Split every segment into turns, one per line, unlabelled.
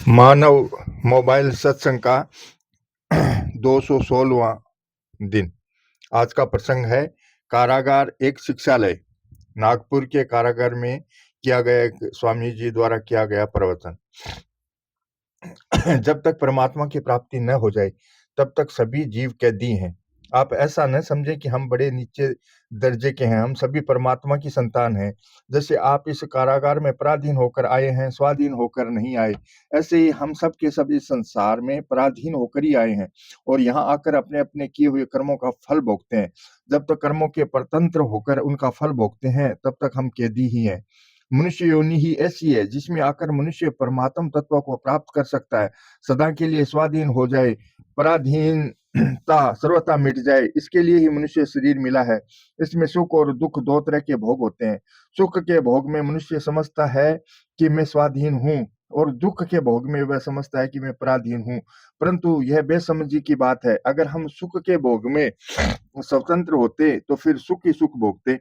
मानव mobile सत्संग का 216वां दिन। आज का प्रसंग है कारागार एक शिक्षालय। नागपुर के कारागार में किया गया एक स्वामी जी द्वारा किया गया प्रवचन। जब तक परमात्मा की प्राप्ति न हो जाए तब तक सभी जीव कैदी हैं। आप ऐसा न समझें कि हम बड़े नीचे दर्जे के हैं, हम सभी परमात्मा की संतान हैं। जैसे आप इस कारागार में पराधीन होकर आए हैं, स्वाधीन होकर नहीं आए, ऐसे ही हम सब के सब इस संसार में पराधीन होकर ही आए हैं और यहाँ आकर अपने अपने किए हुए कर्मों का फल भोगते हैं। जब तक कर्मों के परतंत्र होकर उनका फल भोगते हैं तब तक हम कैदी ही हैं। मनुष्य योनि ही ऐसी है जिसमें आकर मनुष्य परमात्म तत्व को प्राप्त कर सकता है, सदा के लिए स्वाधीन हो जाए, पराधीनता सर्वथा मिट जाए। इसके लिए ही मनुष्य शरीर मिला है। इसमें सुख और दुख दो तरह के भोग होते हैं। सुख के भोग में मनुष्य समझता है कि मैं स्वाधीन हूँ और दुख के भोग में वह समझता है कि मैं पराधीन हूँ। परंतु यह बेसमझी की बात है। अगर हम सुख के भोग में स्वतंत्र होते तो फिर सुख ही सुख भोगते,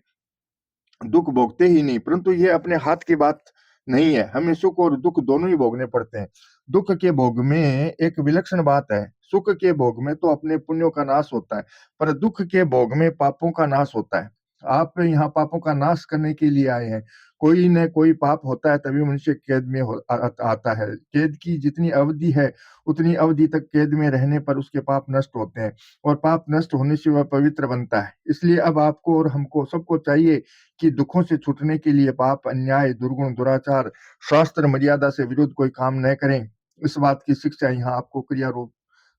दुख भोगते ही नहीं। परंतु ये अपने हाथ की बात नहीं है, हमें सुख और दुख दोनों ही भोगने पड़ते हैं। दुख के भोग में एक विलक्षण बात है, सुख के भोग में तो अपने पुण्यों का नाश होता है, पर दुख के भोग में पापों का नाश होता है। आप यहाँ पापों का नाश करने के लिए आए हैं। कोई न कोई पाप होता है तभी मनुष्य कैद में आता है। कैद की जितनी अवधि है उतनी अवधि तक कैद में रहने पर उसके पाप नष्ट होते हैं और पाप नष्ट होने से वह पवित्र बनता है। इसलिए अब आपको और हमको सबको चाहिए कि दुखों से छूटने के लिए पाप, अन्याय, दुर्गुण, दुराचार, शास्त्र मर्यादा से विरुद्ध कोई काम न करें। इस बात की शिक्षा यहाँ आपको क्रिया रूप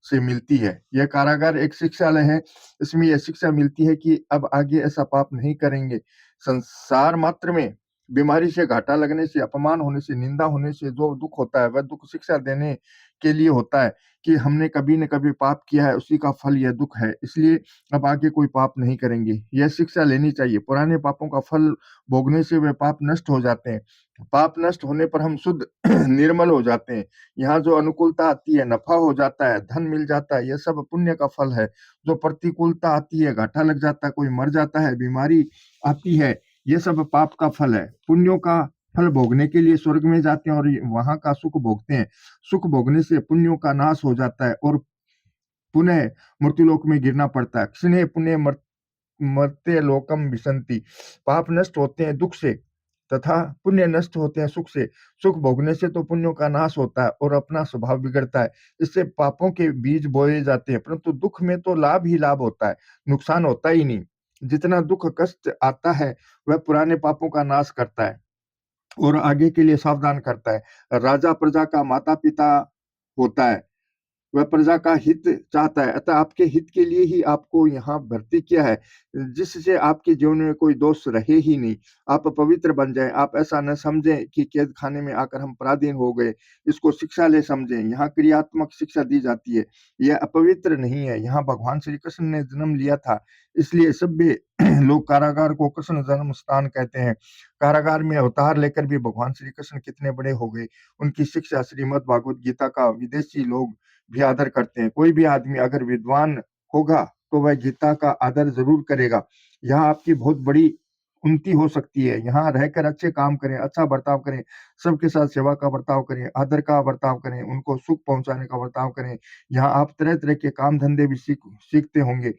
से मिलती है। यह कारागार एक शिक्षालय है। इसमें यह शिक्षा मिलती है कि अब आगे ऐसा पाप नहीं करेंगे। संसार मात्र में बीमारी से, घाटा लगने से, अपमान होने से, निंदा होने से जो दुख होता है वह दुख शिक्षा देने के लिए होता है कि हमने कभी न कभी पाप किया है, उसी का फल यह दुख है। इसलिए अब आगे कोई पाप नहीं करेंगे। यह शिक्षा लेनी चाहिए। पुराने पापों का फल भोगने से वे पाप नष्ट हो जाते हैं। पाप नष्ट होने पर हम शुद्ध निर्मल हो जाते हैं। यहाँ जो अनुकूलता आती है, नफा हो जाता है, धन मिल जाता है, यह सब पुण्य का फल है। जो प्रतिकूलता आती है, घाटा लग जाता है, कोई मर जाता है, बीमारी आती है, ये सब पाप का फल है। पुण्यों का फल भोगने के लिए स्वर्ग में जाते हैं और वहां का सुख भोगते हैं। सुख भोगने से पुण्यों का नाश हो जाता है और पुनः मृत्युलोक में गिरना पड़ता है। क्षणे पुण्य मर्त्य लोकम विशन्ति। पाप नष्ट होते हैं दुख से तथा पुण्य नष्ट होते हैं सुख से। सुख भोगने से तो पुण्यों का नाश होता है और अपना स्वभाव बिगड़ता है। इससे पापों के बीज बोए जाते हैं, परंतु दुख में तो लाभ ही लाभ होता है, नुकसान होता ही नहीं। जितना दुख कष्ट आता है वह पुराने पापों का नाश करता है और आगे के लिए सावधान करता है। राजा प्रजा का माता पिता होता है, वह प्रजा का हित चाहता है, अतः आपके हित के लिए ही आपको यहाँ भर्ती किया है, जिससे आपके जीवन में कोई दोष रहे ही नहीं। आप पवित्र बन जाएं। आप ऐसा न समझें कि कैद खाने में आकर हम पराधीन हो गए। इसको शिक्षा ले समझें। यहाँ क्रियात्मक शिक्षा दी जाती है। यह अपवित्र नहीं है। यहाँ भगवान श्री कृष्ण ने जन्म लिया था, इसलिए सभ्य लोग कारागार को कृष्ण जन्म स्थान कहते हैं। कारागार में अवतार लेकर भी भगवान श्री कृष्ण कितने बड़े हो गए। उनकी शिक्षा श्रीमद् भागवत गीता का विदेशी लोग भी आदर करते हैं। कोई भी आदमी अगर विद्वान होगा तो वह गीता का आदर जरूर करेगा। यहाँ आपकी बहुत बड़ी उन्नति हो सकती है। यहाँ रहकर अच्छे काम करें, अच्छा बर्ताव करें, सबके साथ सेवा का बर्ताव करें, आदर का बर्ताव करें, उनको सुख पहुंचाने का बर्ताव करें। यहाँ आप तरह तरह के काम धंधे भी सीखते होंगे।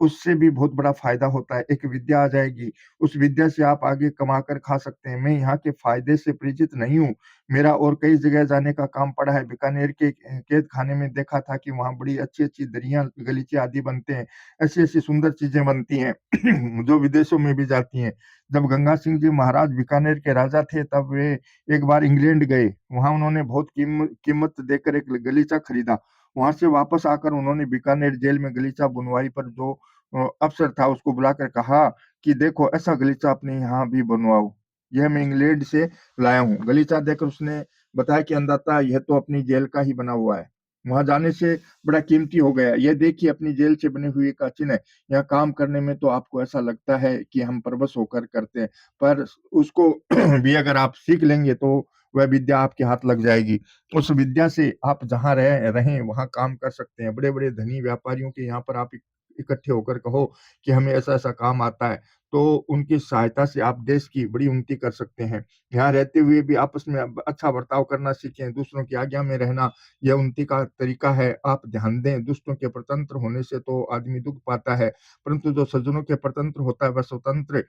उससे भी बहुत बड़ा फायदा होता है। एक विद्या आ जाएगी, उस विद्या से आप आगे कमा कर खा सकते हैं। मैं यहाँ के फायदे से परिचित नहीं हूँ। मेरा और कई जगह जाने का काम पड़ा है। बीकानेर के कैद खाने में देखा था कि वहाँ बड़ी अच्छी-अच्छी दरियाँ, गलीचे आदि बनते हैं। ऐसी-ऐसी सुंदर चीज़ें बनती हैं जो विदेशों में भी जाती हैं। जब गंगा सिंह जी महाराज बीकानेर के राजा थे तब वे एक बार इंग्लैंड गए। वहाँ उन्होंने बहुत कीमत देकर एक गलीचा खरीदा। वहाँ से वापस आकर उन्होंने बीकानेर जेल में गलीचा बुनवाई पर जो अफ़सर था उसको बुलाकर कहा कि देखो ऐसा गलीचा अपने यहाँ भी बनवाओ। यह मैं इंग्लैंड से लाया हूँ। गलीचा देकर उसने बताया कि अंदाता यह तो अपनी जेल का ही बना हुआ है। वहाँ जाने से बड़ा कीमती हो गया। यह देखिए अपनी जेल से बनी हुई का चिन्ह है। यहाँ काम करने में तो आपको ऐसा लगता है कि हम परवश होकर करते हैं, पर उसको भी अगर आप सीख लेंगे तो वह विद्या आपके हाथ लग जाएगी। उस विद्या से आप जहाँ रहें वहाँ काम कर सकते हैं। बड़े-बड़े धनी व्यापारियों के यहाँ पर आप इकट्ठे होकर कहो कि हमें ऐसा-ऐसा काम आता है, तो उनकी सहायता से आप देश की बड़ी उन्नति कर सकते हैं। यहाँ रहते हुए भी आपस में अब अच्छा बर्ताव करना सीखें, दूसरों की आज्ञा में रहना, यह उन्नति का तरीका है। आप ध्यान दें, दुष्टों के परतंत्र होने से तो आदमी दुःख पाता है, परंतु जो सज्जनों के परतंत्र होता है, वह स्वतंत्र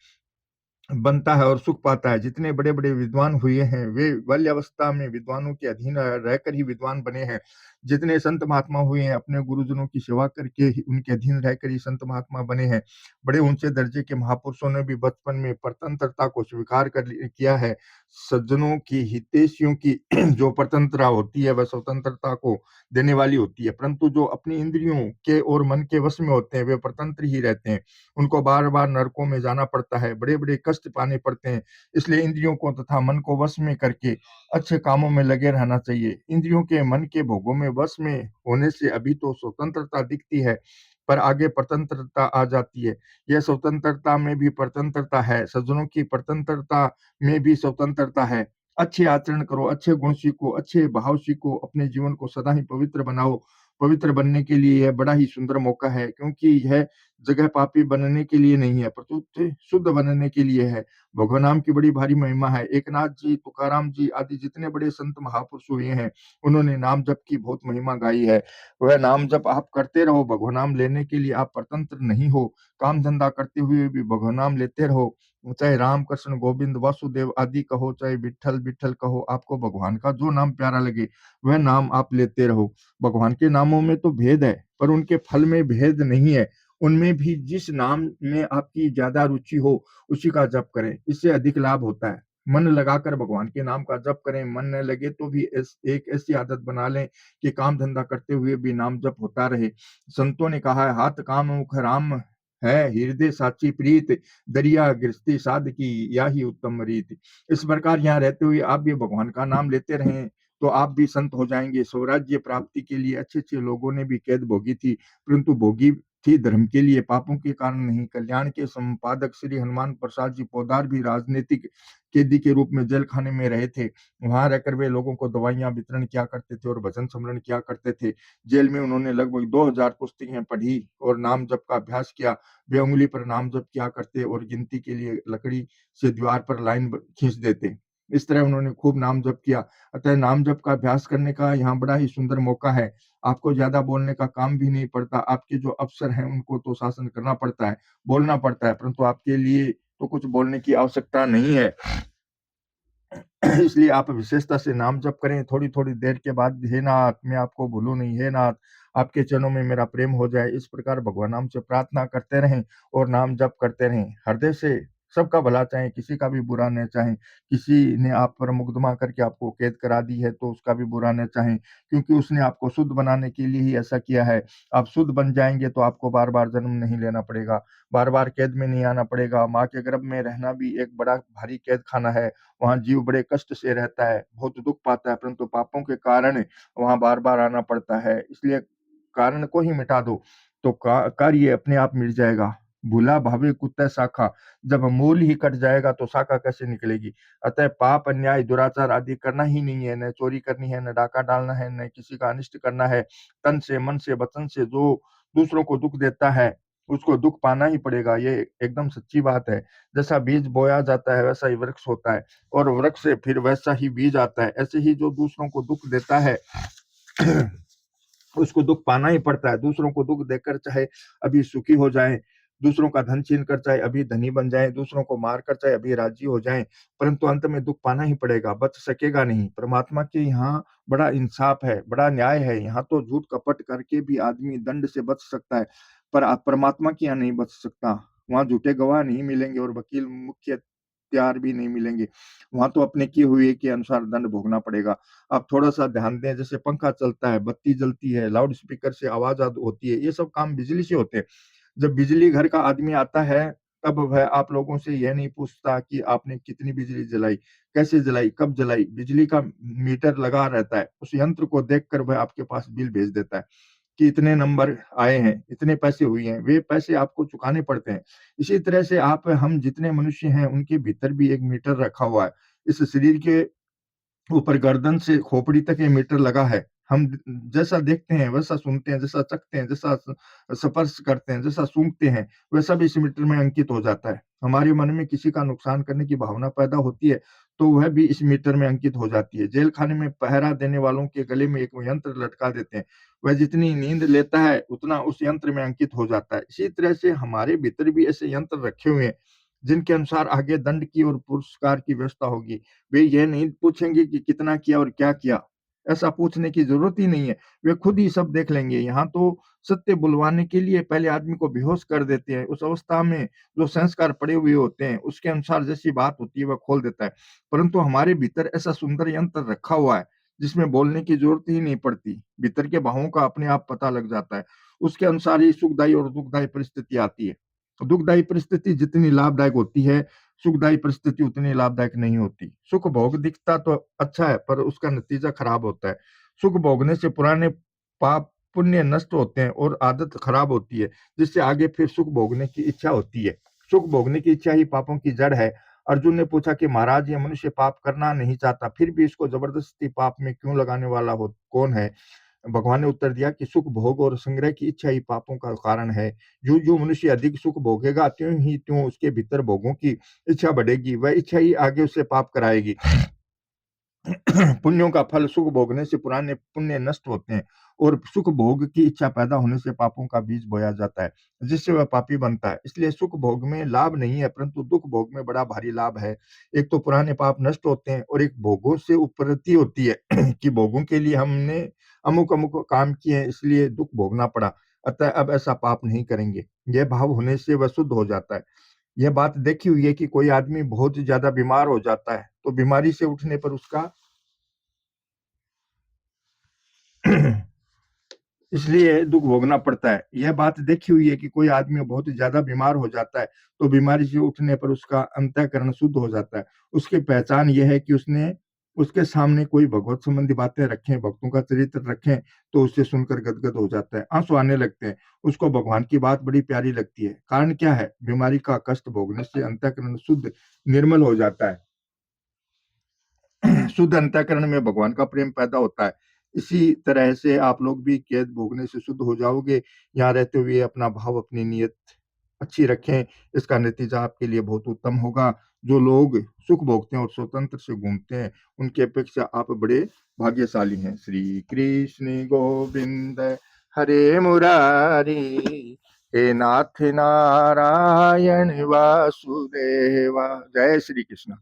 बनता है और सुख पाता है। जितने बड़े-बड़े विद्वान हुए हैं, वे बाल्यावस्था में विद्वानों के अधीन रहकर ही विद्वान बने हैं। जितने संत महात्मा हुए हैं, अपने गुरुजनों की सेवा करके ही उनके अधीन रहकर ही संत महात्मा बने हैं। बड़े ऊँचे दर्जे के महापुरुषों ने भी बचपन में परतंत्रता को स्वीकार किया है। सज्जनों की, हितैषियों की जो परतंत्रता होती है, वह स्वतंत्रता को देने वाली होती है, परंतु जो अपनी इंद्रियों के और मन के वश में होते हैं, वे परतंत्र ही रहते हैं। उनको बार-बार नरकों में जाना पड़ता है, बड़े-बड़े कष्ट पाने पड़ते हैं। इसलिए इंद्रियों को तथा मन को वश में करके अच्छे कामों में लगे रहना चाहिए। इंद्रियों के, मन के भोगों में वश में होने से अभी तो स्वतंत्रता दिखती है, पर आगे परतंत्रता आ जाती है। यह स्वतंत्रता में भी परतंत्रता है, सज्जनों की परतंत्रता में भी स्वतंत्रता है। अच्छे आचरण करो, अच्छे गुण सीखो, अच्छे भाव सीखो, अपने जीवन को सदा ही पवित्र बनाओ। पवित्र बनने के लिए यह बड़ा ही सुंदर मौका है, क्योंकि यह जगह पापी बनने के लिए नहीं है, प्रत्युत शुद्ध बनने के लिए है। भगवान नाम की बड़ी भारी महिमा है। एकनाथ जी, तुकाराम जी आदि जितने बड़े संत महापुरुष हुए हैं, उन्होंने नाम जप की बहुत महिमा गाई है। वह नाम जप आप करते रहो, भगवान नाम लेने के लिए आप परतंत्र नहीं हो। काम धंधा करते हुए भी भगवान नाम लेते रहो। चाहे राम, कृष्ण, गोविंद, वासुदेव आदि कहो, चाहे विट्ठल, विट्ठल कहो, आपको भगवान का जो नाम प्यारा लगे, वह नाम आप लेते रहो। भगवान के नामों में तो भेद है, पर उनके फल में भेद नहीं है। उनमें भी जिस नाम में आपकी ज़्यादा रुचि हो, उसी का जप करें, इससे अधिक लाभ होता है। मन लगाकर भगवान के नाम का जप करें, मन न लगे तो भी एक ऐसी आदत बना लें कि काम धंधा करते हुए भी नाम जप होता रहे। संतों ने कहा है, हाथ काम मुख राम है, हृदय साची प्रीत, दरिया गृहस्थी साध की याही उत्तम रीत। इस प्रकार यहाँ रहते हुए आप भी भगवान का नाम लेते रहें, तो आप भी संत हो जाएंगे। स्वराज्य प्राप्ति के लिए अच्छे-अच्छे लोगों ने भी कैद भोगी थी, परंतु भोगी थी धर्म के लिए, पापों के कारण नहीं। कल्याण के संपादक श्री हनुमान प्रसाद जी पोद्दार भी राजनीतिक कैदी के रूप में जेल खाने में रहे थे। वहां रहकर वे लोगों को दवाइयां वितरण किया करते थे और भजन स्मरण किया करते थे। जेल में उन्होंने लगभग 2000 पुस्तकें पढ़ी और नाम जप का अभ्यास किया। वे उंगली पर नाम जप किया करते और गिनती के लिए लकड़ी से दीवार पर लाइन खींच देते। इस तरह उन्होंने खूब नाम जप किया। अतः नाम जप का अभ्यास करने का यहाँ बड़ा ही सुंदर मौका है। आपको ज़्यादा बोलने का काम भी नहीं पड़ता। आपके जो अफ़सर हैं, उनको तो शासन करना पड़ता है, बोलना पड़ता है, परंतु आपके लिए तो कुछ बोलने की आवश्यकता नहीं है। इसलिए आप विशेषता से नाम जप करें। थोड़ी-थोड़ी देर के बाद, हे नाथ, मैं आपको भूलूँ नहीं, हे नाथ, आपके चरणों में मेरा प्रेम हो जाए। इस प्रकार भगवान नाम से प्रार्थना करते रहें और नाम जप करते रहें। हृदय से सबका भला चाहें, किसी का भी बुरा न चाहें। किसी ने आप पर मुकदमा करके आपको कैद करा दी है, तो उसका भी बुरा न चाहें, क्योंकि उसने आपको शुद्ध बनाने के लिए ही ऐसा किया है। आप शुद्ध बन जाएँगे तो आपको बार-बार जन्म नहीं लेना पड़ेगा, बार-बार कैद में नहीं आना पड़ेगा। माँ के गर्भ में रहना भी एक बड़ा भारी कैद खाना है। वहाँ जीव बड़े कष्ट से रहता है, बहुत दुःख पाता है, परंतु पापों के कारण वहाँ बार-बार आना पड़ता है। इसलिए कारण को ही मिटा दो, तो कार्य अपने आप मिट जाएगा। भूला भावे कुत्ते शाखा, जब मूल ही कट जाएगा तो शाखा कैसे निकलेगी? अतः पाप, अन्याय, दुराचार आदि करना ही नहीं है, न चोरी करनी है, न डाका डालना है, न किसी का अनिष्ट करना है। तन से, मन से, वचन से जो दूसरों को दुःख देता है, उसको दुःख पाना ही पड़ेगा। ये एकदम सच्ची बात है। जैसा बीज बोया जाता है, वैसा ही वृक्ष होता है, और वृक्ष से फिर वैसा ही बीज आता है। ऐसे ही जो दूसरों को दुःख देता है उसको दुःख पाना ही पड़ता है। दूसरों को दुःख देकर चाहे अभी सुखी हो जाएँ, दूसरों का धन छीन कर चाहे अभी धनी बन जाएँ, दूसरों को मारकर चाहे अभी राजी हो जाएँ, परंतु अंत में दुःख पाना ही पड़ेगा, बच सकेगा नहीं। परमात्मा के यहाँ बड़ा इंसाफ है, बड़ा न्याय है। यहाँ तो झूठ कपट करके भी आदमी दंड से बच सकता है, पर परमात्मा के यहाँ नहीं बच सकता। वहाँ झूठे गवाह नहीं मिलेंगे और वकील, मुख्य हत्यार भी नहीं मिलेंगे। वहाँ तो अपने किए हुए के अनुसार दंड भोगना पड़ेगा। आप थोड़ा-सा ध्यान दें, जैसे पंखा चलता है, बत्ती जलती है, लाउड स्पीकर से आवाज़ होती है, ये सब काम बिजली से होते हैं। जब बिजली घर का आदमी आता है, तब वह आप लोगों से यह नहीं पूछता कि आपने कितनी बिजली जलाई, कैसे जलाई, कब जलाई। बिजली का मीटर लगा रहता है, उस यंत्र को देखकर वह आपके पास बिल भेज देता है कि इतने नंबर आए हैं, इतने पैसे हुए हैं, वे पैसे आपको चुकाने पड़ते हैं। इसी तरह से हम जितने मनुष्य हैं, उनके भीतर भी एक मीटर रखा हुआ है। इस शरीर के ऊपर गर्दन से खोपड़ी तक ये मीटर लगा है। हम जैसा देखते हैं, वैसा सुनते हैं, जैसा चखते हैं, जैसा स्पर्श करते हैं, जैसा सूंघते हैं, वैसा भी इस मीटर में अंकित हो जाता है। हमारे मन में किसी का नुकसान करने की भावना पैदा होती है, तो वह भी इस मीटर में अंकित हो जाती है। जेल खाने में पहरा देने वालों के गले में एक यंत्र लटका देते हैं। वह जितनी नींद लेता है, उतना उस यंत्र में अंकित हो जाता है। इसी तरह से हमारे भीतर भी ऐसे यंत्र रखे हुए हैं, जिनके अनुसार आगे दंड की और पुरस्कार की व्यवस्था होगी। वे यह नहीं पूछेंगे कि कितना किया और क्या किया। ऐसा पूछने की ज़रूरत ही नहीं है, वे खुद ही सब देख लेंगे। यहाँ तो सत्य बुलवाने के लिए पहले आदमी को बेहोश कर देते हैं। उस अवस्था में जो संस्कार पड़े हुए होते हैं, उसके अनुसार जैसी बात होती है, वह खोल देता है। परंतु हमारे भीतर ऐसा सुंदर यंत्र रखा हुआ है, जिसमें बोलने की ज़रूरत ही नहीं पड़ती। भीतर के भावों का अपने आप पता लग जाता है। उसके अनुसार ही सुखदायी और दुखदायी परिस्थिति आती है। दुखदायी परिस्थिति जितनी लाभदायक होती है, सुखदायी परिस्थिति उतनी लाभदायक नहीं होती। सुख भोग दिखता तो अच्छा है, पर उसका नतीजा खराब होता है। सुख भोगने से पुराने पाप पुण्य नष्ट होते हैं और आदत खराब होती है, जिससे आगे फिर सुख भोगने की इच्छा होती है। सुख भोगने की इच्छा ही पापों की जड़ है। अर्जुन ने पूछा कि महाराज, ये मनुष्य पाप करना नहीं चाहता, फिर भी इसको जबरदस्ती पाप में क्यों लगाने वाला हो कौन है? भगवान ने उत्तर दिया कि सुख भोग और संग्रह की इच्छा ही पापों का कारण है। जो जो मनुष्य अधिक सुख भोगेगा, त्यों ही त्यों उसके भीतर भोगों की इच्छा बढ़ेगी। वह इच्छा ही आगे उसे पाप कराएगी। पुण्यों का फल सुख भोगने से पुराने पुण्य नष्ट होते हैं और सुख भोग की इच्छा पैदा होने से पापों का बीज बोया जाता है, जिससे वह पापी बनता है। इसलिए सुख भोग में लाभ नहीं है, परंतु दुख भोग में बड़ा भारी लाभ है। एक तो पुराने पाप नष्ट होते हैं और एक भोगों से उपरति होती है कि भोगों के लिए हमने अमुक अमुक काम किए हैं, इसलिए दुख भोगना पड़ा। अतः अब ऐसा पाप नहीं करेंगे। यह भाव होने से वह शुद्ध हो जाता है। यह बात देखी हुई है कि कोई आदमी बहुत ज्यादा बीमार हो जाता है, तो बीमारी से उठने पर उसका इसलिए दुख भोगना पड़ता है। यह बात देखी हुई है कि कोई आदमी बहुत ज्यादा बीमार हो जाता है, तो बीमारी से उठने पर उसका अंतःकरण शुद्ध हो जाता है। उसकी पहचान यह है कि उसने उसके सामने कोई भगवत संबंधी बातें रखें, भक्तों का चरित्र रखें, तो उसे सुनकर गदगद हो जाता है, आंसू आने लगते हैं। उसको भगवान की बात बड़ी प्यारी लगती है। कारण क्या है? बीमारी का कष्ट भोगने से अंतःकरण शुद्ध निर्मल हो जाता है। शुद्ध अंतःकरण में भगवान का प्रेम पैदा होता है। इसी तरह से आप लोग भी कैद भोगने से शुद्ध हो जाओगे। यहाँ रहते हुए अपना भाव, अपनी नीयत अच्छी रखें, इसका नतीजा आपके लिए बहुत उत्तम होगा। जो लोग सुख भोगते हैं और स्वतंत्र से घूमते हैं, उनकी अपेक्षा आप बड़े भाग्यशाली हैं। श्री कृष्ण गोविंद हरे मुरारी, हे नाथ नारायण वासुदेवा। जय श्री कृष्ण।